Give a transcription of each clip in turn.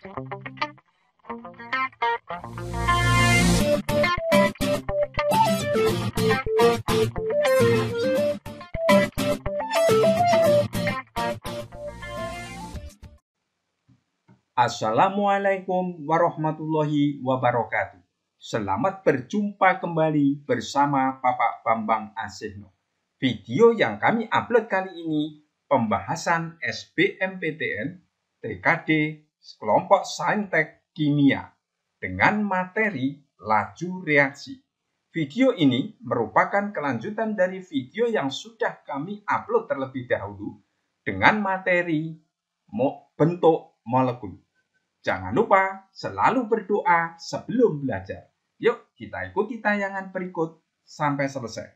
Assalamualaikum warahmatullahi wabarakatuh. Selamat berjumpa kembali bersama Bapak Bambang Asihno. Video yang kami upload kali ini pembahasan SBMPTN TKD kelompok Saintek Kimia dengan materi laju reaksi. Video ini merupakan kelanjutan dari video yang sudah kami upload terlebih dahulu dengan materi bentuk molekul. Jangan lupa selalu berdoa sebelum belajar. Yuk kita ikuti tayangan berikut sampai selesai.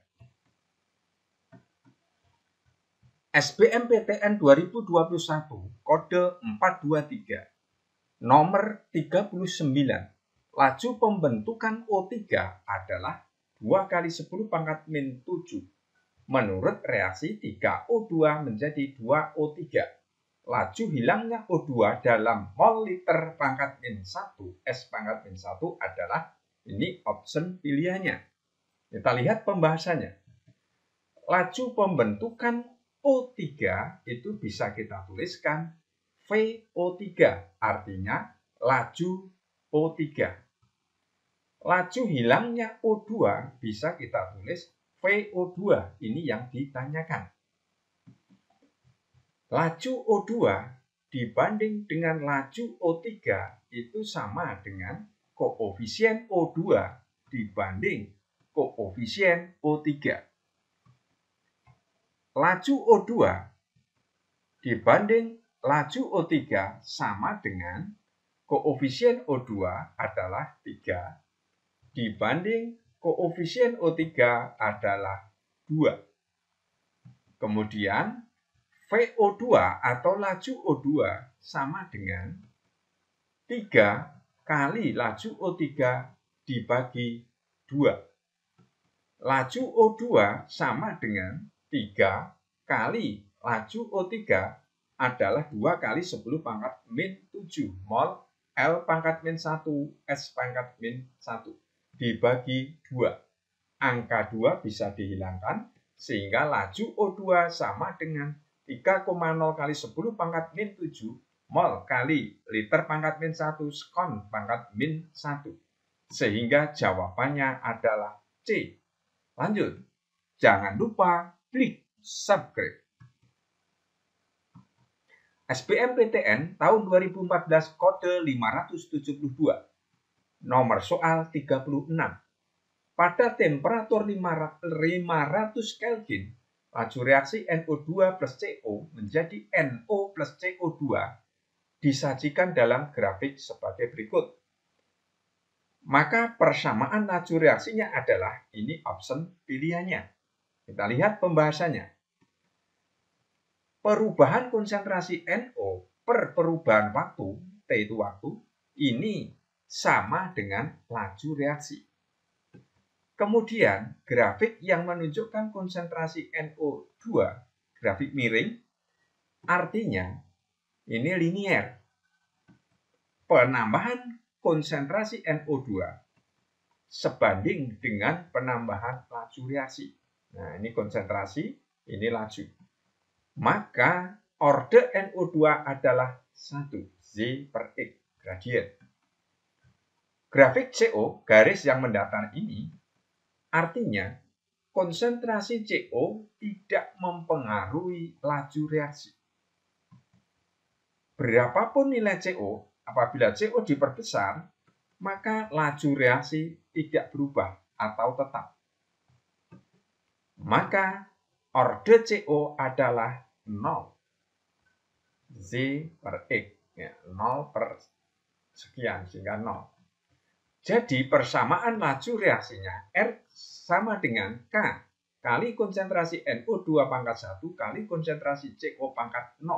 SBMPTN 2021 kode 423 nomor 39. Laju pembentukan O3 adalah 2 kali 10 pangkat min 7. Menurut reaksi 3O2 menjadi 2O3. Laju hilangnya O2 dalam mol liter pangkat min 1 S pangkat min 1 adalah ini option pilihannya. Kita lihat pembahasannya. Laju pembentukan O3 itu bisa kita tuliskan VO3, artinya laju O3. Laju hilangnya O2 bisa kita tulis VO2, ini yang ditanyakan. Laju O2 dibanding dengan laju O3 itu sama dengan koefisien O2 dibanding koefisien O3. Laju O2 dibanding laju O3 sama dengan koefisien O2 adalah 3 dibanding koefisien O3 adalah 2. Kemudian VO2 atau laju O2 sama dengan 3 kali laju O3 dibagi 2. Laju O2 sama dengan 3 kali laju O3 adalah 2 kali 10 pangkat min 7 mol L pangkat min 1 S pangkat min 1 dibagi 2. Angka 2 bisa dihilangkan sehingga laju O2 sama dengan 3,0 kali 10 pangkat min 7 mol kali liter pangkat min 1 skon pangkat min 1. Sehingga jawabannya adalah C. Lanjut. Jangan lupa klik subscribe. SBMPTN tahun 2014 kode 572. Nomor soal 36. Pada temperatur 500 Kelvin, laju reaksi NO2 plus CO menjadi NO plus CO2 disajikan dalam grafik sebagai berikut. Maka persamaan laju reaksinya adalah ini option pilihannya. Kita lihat pembahasannya. Perubahan konsentrasi NO per perubahan waktu, T itu waktu, ini sama dengan laju reaksi. Kemudian, grafik yang menunjukkan konsentrasi NO2, grafik miring, artinya ini linier. Penambahan konsentrasi NO2 sebanding dengan penambahan laju reaksi. Nah, ini konsentrasi, ini laju. Maka orde NO2 adalah 1, Z per X, gradien. Grafik CO, garis yang mendatar ini, artinya, konsentrasi CO tidak mempengaruhi laju reaksi. Berapapun nilai CO, apabila CO diperbesar, maka laju reaksi tidak berubah atau tetap. Maka, orde CO adalah 0. Z per X, ya, 0 per sekian, sehingga 0. Jadi persamaan laju reaksinya R sama dengan K kali konsentrasi NO2 pangkat 1 kali konsentrasi CO pangkat 0.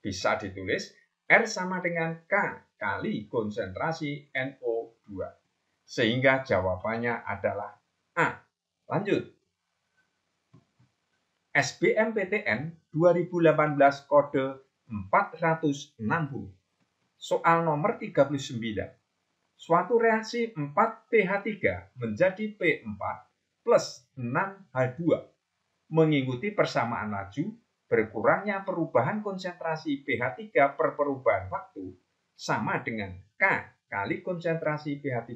Bisa ditulis R sama dengan K kali konsentrasi NO2. Sehingga jawabannya adalah A. Lanjut. SBMPTN 2018 kode 460. Soal nomor 39. Suatu reaksi 4pH3 menjadi P4 plus 6H2 mengikuti persamaan laju berkurangnya perubahan konsentrasi pH3 per perubahan waktu sama dengan K kali konsentrasi pH3.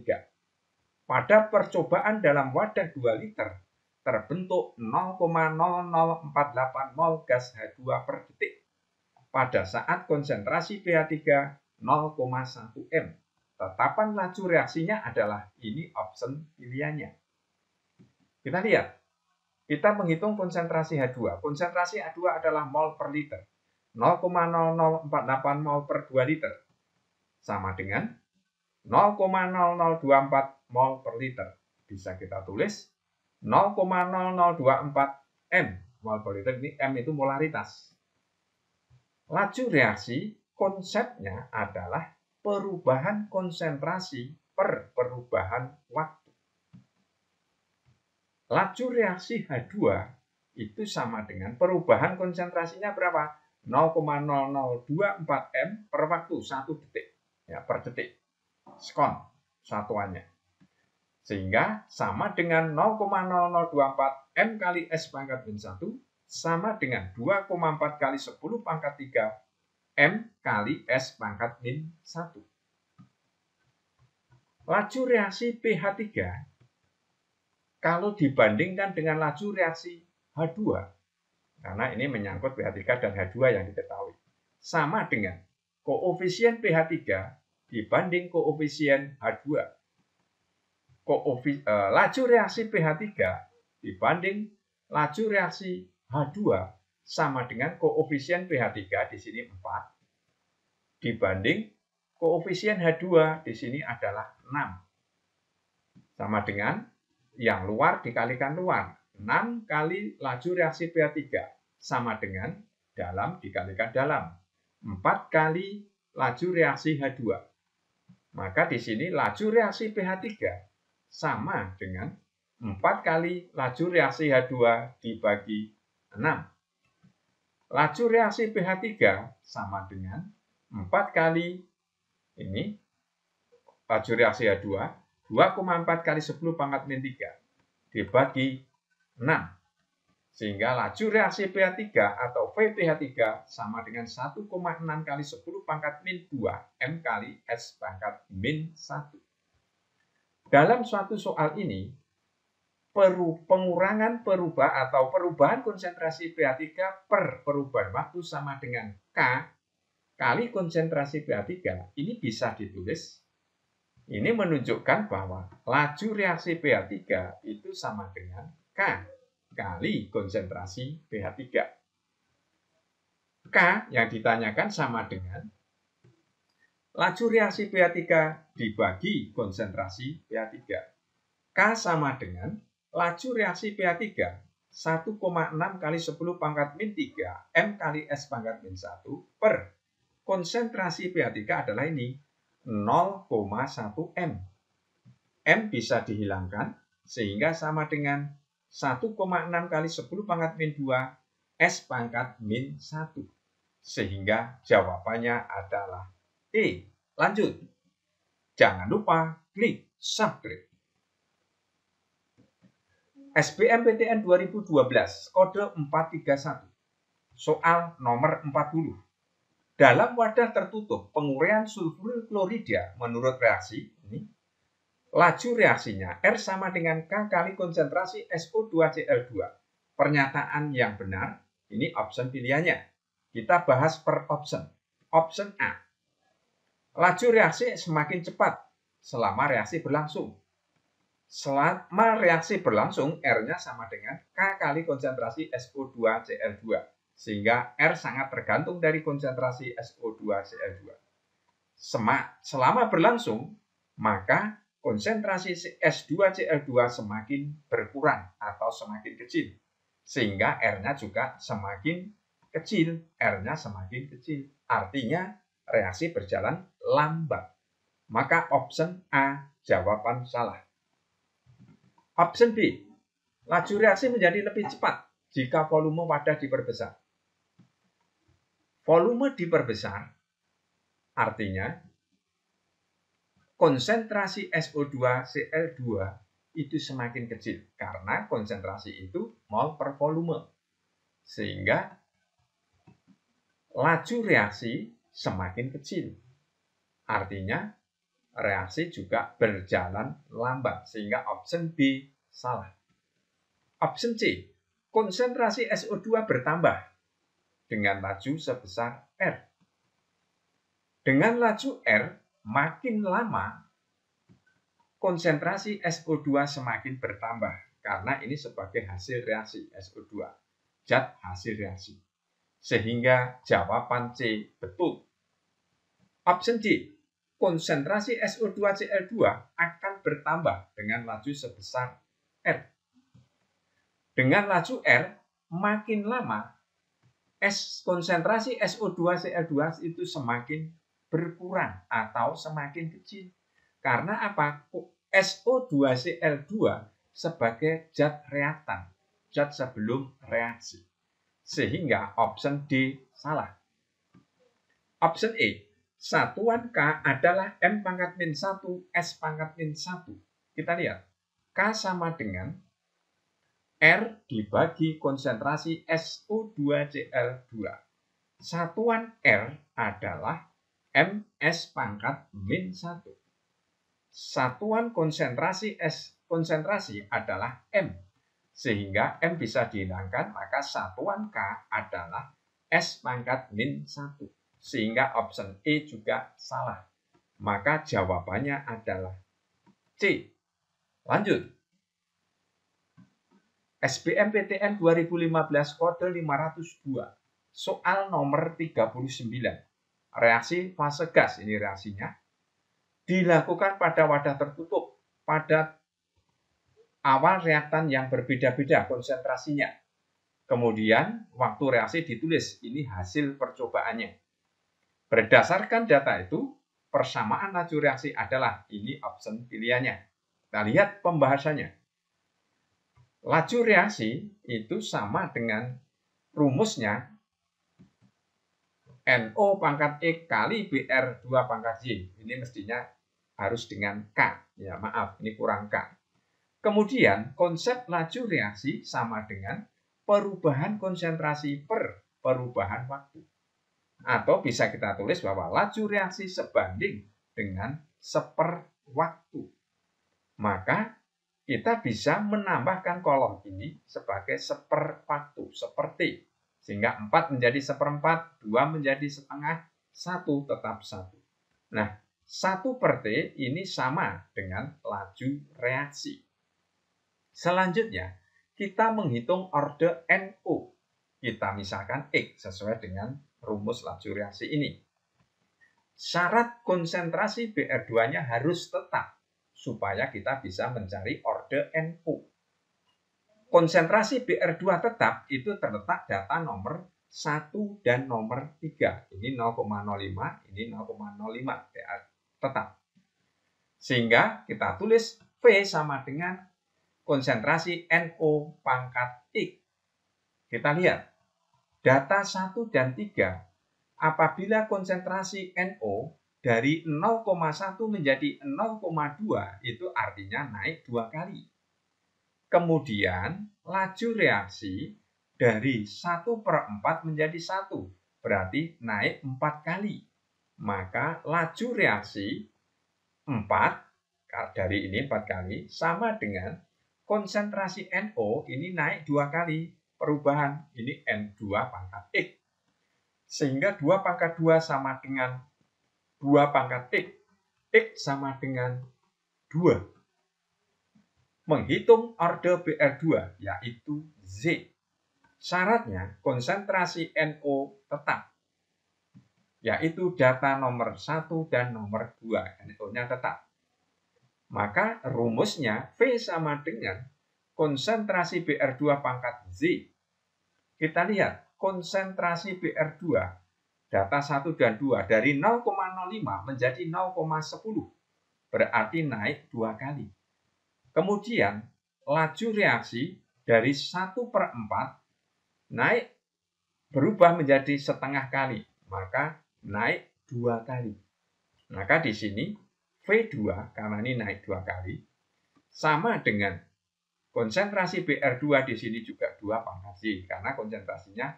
Pada percobaan dalam wadah 2 liter terbentuk 0,0048 mol gas H2 per detik pada saat konsentrasi pH3 0,1 M. Tetapan laju reaksinya adalah ini option pilihannya. Kita lihat. Kita menghitung konsentrasi H2. Konsentrasi H2 adalah mol per liter. 0,0048 mol per 2 liter. Sama dengan 0,0024 mol per liter. Bisa kita tulis 0,0024 M mol per liter. Ini M itu molaritas. Laju reaksi konsepnya adalah perubahan konsentrasi per perubahan waktu. Laju reaksi H2 itu sama dengan perubahan konsentrasinya berapa? 0,0024 M per waktu 1 detik. Ya, per detik. Sekon satuannya. Sehingga sama dengan 0,0024 M kali S pangkat min 1 sama dengan 2,4 kali 10 pangkat 3 M kali S pangkat min 1. Laju reaksi pH3 kalau dibandingkan dengan laju reaksi H2, karena ini menyangkut pH3 dan H2 yang diketahui, sama dengan koefisien pH3 dibanding koefisien H2. Laju reaksi pH3 dibanding laju reaksi H2 sama dengan koefisien pH3 di sini 4 dibanding koefisien H2 di sini adalah 6. Sama dengan yang luar dikalikan luar. 6 kali laju reaksi pH3 sama dengan dalam dikalikan dalam. 4 kali laju reaksi H2. Maka di sini laju reaksi pH3 sama dengan 4 kali laju reaksi H2 dibagi 6. Laju reaksi pH3 sama dengan 4 kali ini laju reaksi H2 2,4 kali 10 pangkat min 3 dibagi 6. Sehingga laju reaksi pH3 atau VPH3 sama dengan 1,6 kali 10 pangkat min 2 M kali S pangkat min 1. Dalam suatu soal ini, perubahan konsentrasi pH3 per perubahan waktu sama dengan K kali konsentrasi pH3 ini bisa ditulis. Ini menunjukkan bahwa laju reaksi pH3 itu sama dengan K kali konsentrasi pH3. K yang ditanyakan sama dengan laju reaksi pH3 dibagi konsentrasi pH3. K sama dengan laju reaksi pH3 1,6 kali 10 pangkat min 3 M kali S pangkat min 1 per konsentrasi pH3 adalah ini 0,1 M. M bisa dihilangkan sehingga sama dengan 1,6 kali 10 pangkat min 2 S pangkat min 1. Sehingga jawabannya adalah E. Lanjut. Jangan lupa klik subscribe. SBMPTN 2012 kode 431. Soal nomor 40. Dalam wadah tertutup penguraian sulfur klorida menurut reaksi ini, laju reaksinya R sama dengan K kali konsentrasi SO2Cl2. Pernyataan yang benar, ini option pilihannya. Kita bahas per option. Option A. Laju reaksi semakin cepat selama reaksi berlangsung. Selama reaksi berlangsung, R-nya sama dengan K kali konsentrasi SO2Cl2. Sehingga R sangat tergantung dari konsentrasi SO2Cl2. Selama berlangsung, maka konsentrasi S2Cl2 semakin berkurang atau semakin kecil. Sehingga R-nya juga semakin kecil. R-nya semakin kecil. Artinya reaksi berjalan lambat. Maka option A jawaban salah. Option B. Laju reaksi menjadi lebih cepat jika volume wadah diperbesar. Volume diperbesar Artinya, konsentrasi SO2Cl2 itu semakin kecil karena konsentrasi itu mol per volume. Sehingga laju reaksi semakin kecil. Artinya, reaksi juga berjalan lambat, sehingga option B salah. Option C, konsentrasi SO2 bertambah dengan laju sebesar R. Dengan laju R, makin lama konsentrasi SO2 semakin bertambah, karena ini sebagai hasil reaksi SO2, zat hasil reaksi. Sehingga jawaban C betul. Option D, konsentrasi SO2Cl2 akan bertambah dengan laju sebesar R. Dengan laju R, makin lama konsentrasi SO2Cl2 itu semakin berkurang atau semakin kecil. Karena apa? SO2Cl2 sebagai zat reaktan, zat sebelum reaksi. Sehingga option D salah. Option E, satuan K adalah M pangkat min 1, S pangkat min 1. Kita lihat, K sama dengan R dibagi konsentrasi SO2Cl2. Satuan R adalah MS pangkat min 1. Satuan konsentrasi adalah M. Sehingga M bisa dihilangkan, maka satuan K adalah S pangkat min 1. Sehingga option E juga salah. Maka jawabannya adalah C. Lanjut. SBMPTN 2015 kode 502. Soal nomor 39. Reaksi fase gas, ini reaksinya, dilakukan pada wadah tertutup pada awal reaktan yang berbeda-beda konsentrasinya. Kemudian waktu reaksi ditulis, ini hasil percobaannya. Berdasarkan data itu, persamaan laju reaksi adalah, ini option pilihannya. Kita lihat pembahasannya. Laju reaksi itu sama dengan rumusnya NO pangkat E kali BR2 pangkat Y. Ini mestinya harus dengan K. Ya, maaf, ini kurang K. Kemudian, konsep laju reaksi sama dengan perubahan konsentrasi per perubahan waktu. Atau bisa kita tulis bahwa laju reaksi sebanding dengan seper waktu. Maka, kita bisa menambahkan kolom ini sebagai seper waktu, seperti. Sehingga 4 menjadi seperempat, 2 menjadi setengah, 1 tetap 1. Nah, 1 per T ini sama dengan laju reaksi. Selanjutnya, kita menghitung orde NO. Kita misalkan X sesuai dengan rumus laju reaksi ini. Syarat konsentrasi BR2-nya harus tetap supaya kita bisa mencari orde NO. Konsentrasi BR2 tetap itu terletak data nomor 1 dan nomor 3. Ini 0,05, ini 0,05 tetap. Sehingga kita tulis V sama dengan konsentrasi NO pangkat X. Kita lihat, data 1 dan 3, apabila konsentrasi NO dari 0,1 menjadi 0,2 itu artinya naik 2 kali. Kemudian laju reaksi dari 1/4 menjadi 1 berarti naik 4 kali. Maka laju reaksi 4 dari ini 4 kali sama dengan konsentrasi NO ini naik 2 kali perubahan. Ini N2 pangkat X. Sehingga 2 pangkat 2 sama dengan 2 pangkat X. X sama dengan 2. Menghitung orde BR2 yaitu Z. Syaratnya konsentrasi NO tetap. Yaitu data nomor 1 dan nomor 2. NO-nya tetap. Maka rumusnya V sama dengan konsentrasi BR2 pangkat Z. Kita lihat konsentrasi BR2 data 1 dan 2 dari 0,05 menjadi 0,10 berarti naik 2 kali. Kemudian laju reaksi dari 1/4 naik berubah menjadi setengah kali, maka naik 2 kali. Maka di sini V2, karena ini naik 2 kali, sama dengan konsentrasi Br2 di sini juga 2 pangkat Z, karena konsentrasinya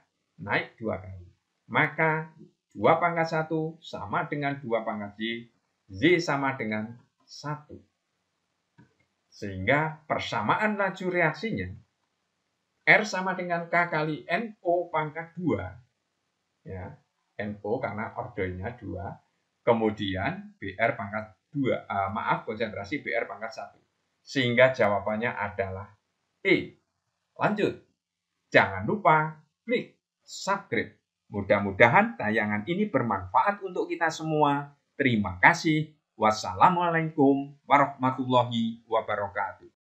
naik 2 kali. Maka 2 pangkat 1 sama dengan 2 pangkat Z, Z sama dengan 1. Sehingga persamaan laju reaksinya, R sama dengan K kali NO pangkat 2. Ya, NO karena ordernya 2. Kemudian BR pangkat 2, konsentrasi BR pangkat 1. Sehingga jawabannya adalah E. Lanjut. Jangan lupa klik subscribe. Mudah-mudahan tayangan ini bermanfaat untuk kita semua. Terima kasih. Wassalamualaikum warahmatullahi wabarakatuh.